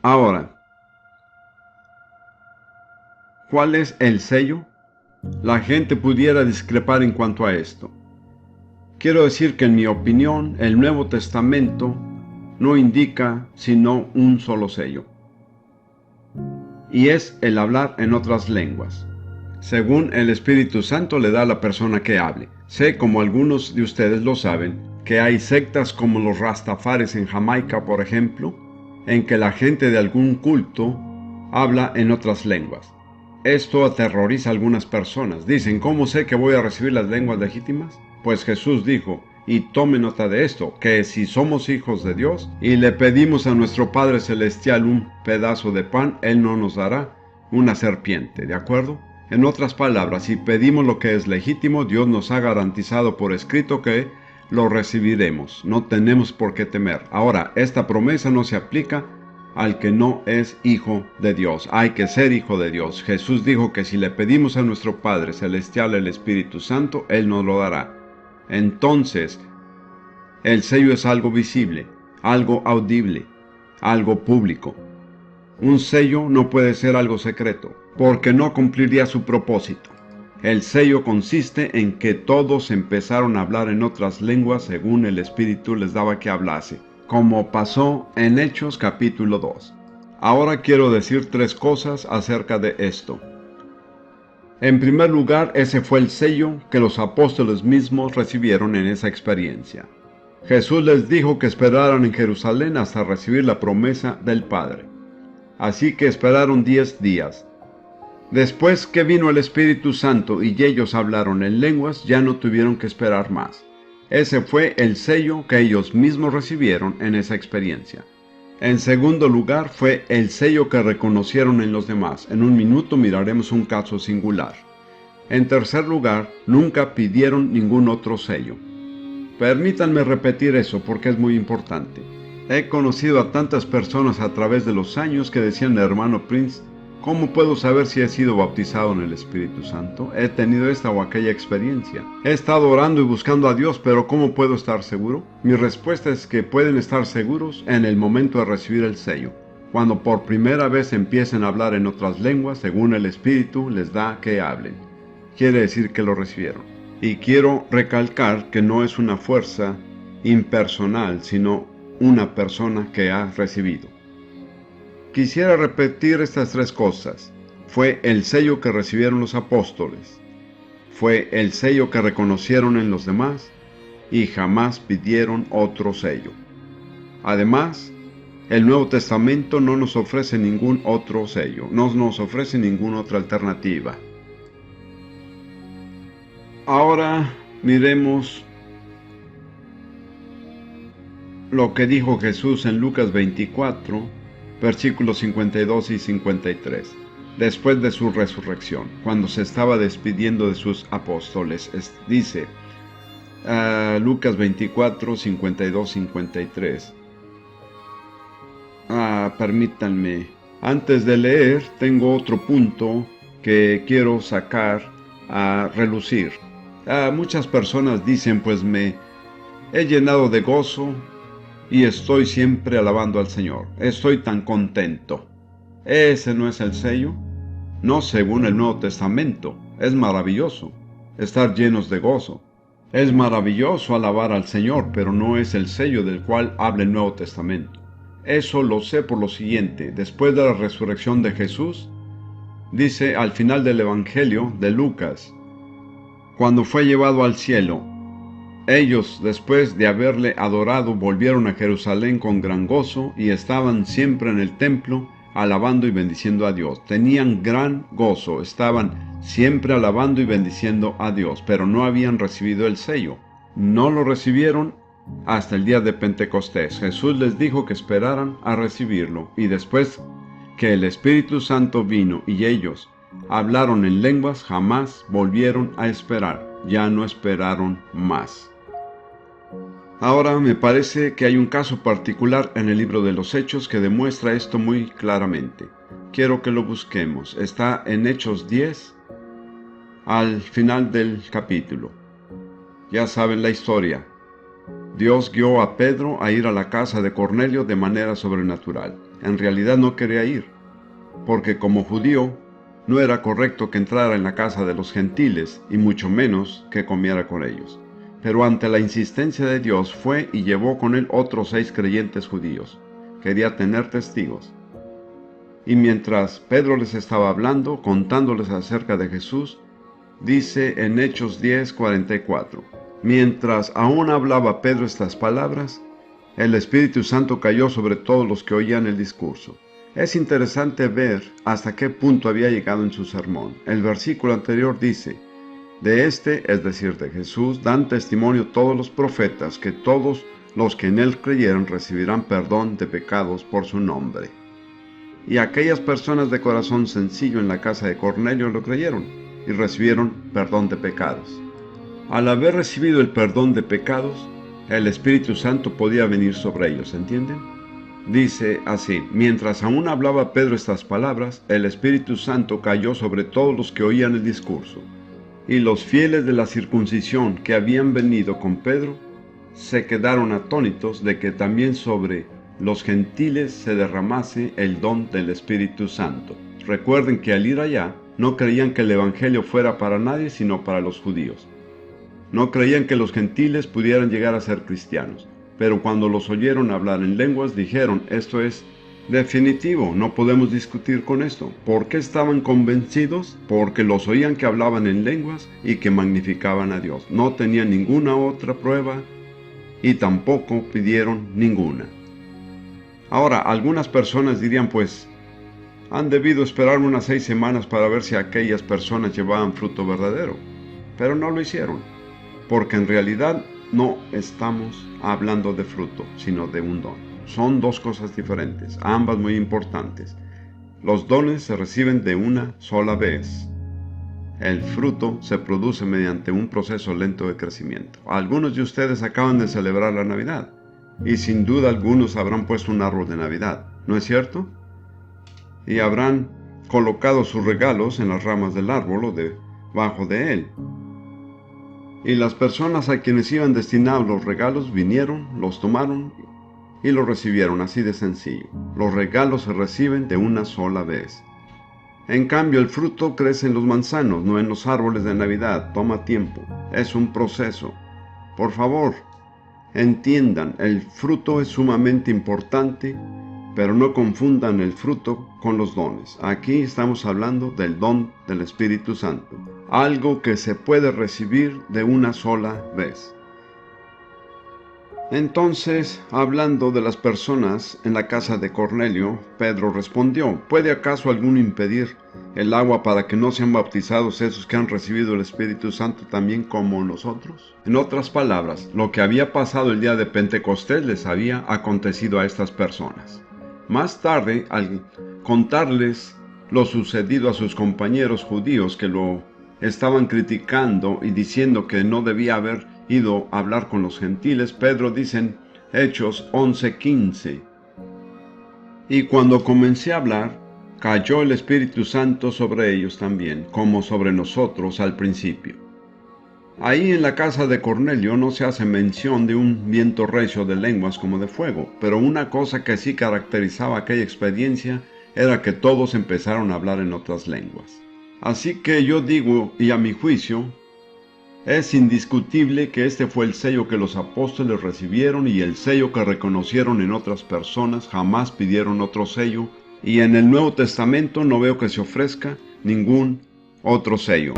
Ahora, ¿cuál es el sello? La gente pudiera discrepar en cuanto a esto. Quiero decir que en mi opinión, el Nuevo Testamento no indica sino un solo sello, y es el hablar en otras lenguas, según el Espíritu Santo le da a la persona que hable. Sé, como algunos de ustedes lo saben, que hay sectas como los Rastafaris en Jamaica, por ejemplo, en que la gente de algún culto habla en otras lenguas. Esto aterroriza a algunas personas. Dicen, ¿cómo sé que voy a recibir las lenguas legítimas? Pues Jesús dijo, y tome nota de esto, que si somos hijos de Dios y le pedimos a nuestro Padre Celestial un pedazo de pan, Él no nos dará una serpiente, ¿de acuerdo? En otras palabras, si pedimos lo que es legítimo, Dios nos ha garantizado por escrito que lo recibiremos. No tenemos por qué temer. Ahora, esta promesa no se aplica al que no es hijo de Dios. Hay que ser hijo de Dios. Jesús dijo que si le pedimos a nuestro Padre Celestial el Espíritu Santo, Él nos lo dará. Entonces, el sello es algo visible, algo audible, algo público. Un sello no puede ser algo secreto, porque no cumpliría su propósito. El sello consiste en que todos empezaron a hablar en otras lenguas según el Espíritu les daba que hablase, como pasó en Hechos capítulo 2. Ahora quiero decir tres cosas acerca de esto. En primer lugar, ese fue el sello que los apóstoles mismos recibieron en esa experiencia. Jesús les dijo que esperaran en Jerusalén hasta recibir la promesa del Padre. Así que esperaron 10 días. Después que vino el Espíritu Santo y ellos hablaron en lenguas, ya no tuvieron que esperar más. Ese fue el sello que ellos mismos recibieron en esa experiencia. En segundo lugar, fue el sello que reconocieron en los demás. En un minuto miraremos un caso singular. En tercer lugar, nunca pidieron ningún otro sello. Permítanme repetir eso porque es muy importante. He conocido a tantas personas a través de los años que decían, hermano Prince, ¿cómo puedo saber si he sido bautizado en el Espíritu Santo? He tenido esta o aquella experiencia. He estado orando y buscando a Dios, pero ¿cómo puedo estar seguro? Mi respuesta es que pueden estar seguros en el momento de recibir el sello. Cuando por primera vez empiecen a hablar en otras lenguas, según el Espíritu les da que hablen. Quiere decir que lo recibieron. Y quiero recalcar que no es una fuerza impersonal, sino una persona que ha recibido. Quisiera repetir estas tres cosas. Fue el sello que recibieron los apóstoles, fue el sello que reconocieron en los demás y jamás pidieron otro sello. Además, el Nuevo Testamento no nos ofrece ningún otro sello, no nos ofrece ninguna otra alternativa. Ahora miremos lo que dijo Jesús en Lucas 24, versículos 52 y 53, después de su resurrección, cuando se estaba despidiendo de sus apóstoles. Dice, Lucas 24, 52, 53. Permítanme, antes de leer, tengo otro punto que quiero sacar a relucir. Muchas personas dicen, pues me he llenado de gozo y estoy siempre alabando al Señor. Estoy tan contento. ¿Ese no es el sello? No, según el Nuevo Testamento. Es maravilloso estar llenos de gozo. Es maravilloso alabar al Señor, pero no es el sello del cual habla el Nuevo Testamento. Eso lo sé por lo siguiente. Después de la resurrección de Jesús, dice al final del Evangelio de Lucas, cuando fue llevado al cielo, ellos, después de haberle adorado, volvieron a Jerusalén con gran gozo y estaban siempre en el templo, alabando y bendiciendo a Dios. Tenían gran gozo, estaban siempre alabando y bendiciendo a Dios, pero no habían recibido el sello. No lo recibieron hasta el día de Pentecostés. Jesús les dijo que esperaran a recibirlo, y después que el Espíritu Santo vino y ellos hablaron en lenguas, jamás volvieron a esperar. Ya no esperaron más. Ahora me parece que hay un caso particular en el libro de los Hechos que demuestra esto muy claramente. Quiero que lo busquemos. Está en Hechos 10, al final del capítulo. Ya saben la historia. Dios guió a Pedro a ir a la casa de Cornelio de manera sobrenatural. En realidad no quería ir, porque como judío no era correcto que entrara en la casa de los gentiles, y mucho menos que comiera con ellos. Pero ante la insistencia de Dios fue y llevó con él otros 6 creyentes judíos. Quería tener testigos. Y mientras Pedro les estaba hablando, contándoles acerca de Jesús, dice en Hechos 10:44, mientras aún hablaba Pedro estas palabras, el Espíritu Santo cayó sobre todos los que oían el discurso. Es interesante ver hasta qué punto había llegado en su sermón. El versículo anterior dice, de este, es decir, de Jesús, dan testimonio todos los profetas que todos los que en él creyeron recibirán perdón de pecados por su nombre. Y aquellas personas de corazón sencillo en la casa de Cornelio lo creyeron y recibieron perdón de pecados. Al haber recibido el perdón de pecados, el Espíritu Santo podía venir sobre ellos, ¿entienden? Dice así, mientras aún hablaba Pedro estas palabras, el Espíritu Santo cayó sobre todos los que oían el discurso. Y los fieles de la circuncisión que habían venido con Pedro se quedaron atónitos de que también sobre los gentiles se derramase el don del Espíritu Santo. Recuerden que al ir allá, no creían que el Evangelio fuera para nadie sino para los judíos. No creían que los gentiles pudieran llegar a ser cristianos, pero cuando los oyeron hablar en lenguas dijeron, esto es definitivo, no podemos discutir con esto. ¿Por qué estaban convencidos? Porque los oían que hablaban en lenguas y que magnificaban a Dios. No tenían ninguna otra prueba y tampoco pidieron ninguna. Ahora, algunas personas dirían, pues, han debido esperar unas 6 semanas para ver si aquellas personas llevaban fruto verdadero. Pero no lo hicieron, porque en realidad no estamos hablando de fruto, sino de un don. Son 2 cosas diferentes, ambas muy importantes. Los dones se reciben de una sola vez. El fruto se produce mediante un proceso lento de crecimiento. Algunos de ustedes acaban de celebrar la Navidad, y sin duda algunos habrán puesto un árbol de Navidad, ¿no es cierto? Y habrán colocado sus regalos en las ramas del árbol o debajo de él. Y las personas a quienes iban destinados los regalos vinieron, los tomaron y los recibieron, así de sencillo. Los regalos se reciben de una sola vez. En cambio, el fruto crece en los manzanos, no en los árboles de Navidad. Toma tiempo, es un proceso. Por favor, entiendan, el fruto es sumamente importante, pero no confundan el fruto con los dones. Aquí estamos hablando del don del Espíritu Santo, algo que se puede recibir de una sola vez. Entonces, hablando de las personas en la casa de Cornelio, Pedro respondió, ¿puede acaso alguno impedir el agua para que no sean bautizados esos que han recibido el Espíritu Santo también como nosotros? En otras palabras, lo que había pasado el día de Pentecostés les había acontecido a estas personas. Más tarde, al contarles lo sucedido a sus compañeros judíos que lo estaban criticando y diciendo que no debía haber ido a hablar con los gentiles, Pedro dice en Hechos 11:15, y cuando comencé a hablar, cayó el Espíritu Santo sobre ellos también, como sobre nosotros al principio. Ahí en la casa de Cornelio no se hace mención de un viento recio de lenguas como de fuego, pero una cosa que sí caracterizaba aquella experiencia era que todos empezaron a hablar en otras lenguas. Así que yo digo, y a mi juicio, es indiscutible que este fue el sello que los apóstoles recibieron y el sello que reconocieron en otras personas. Jamás pidieron otro sello, y en el Nuevo Testamento no veo que se ofrezca ningún otro sello.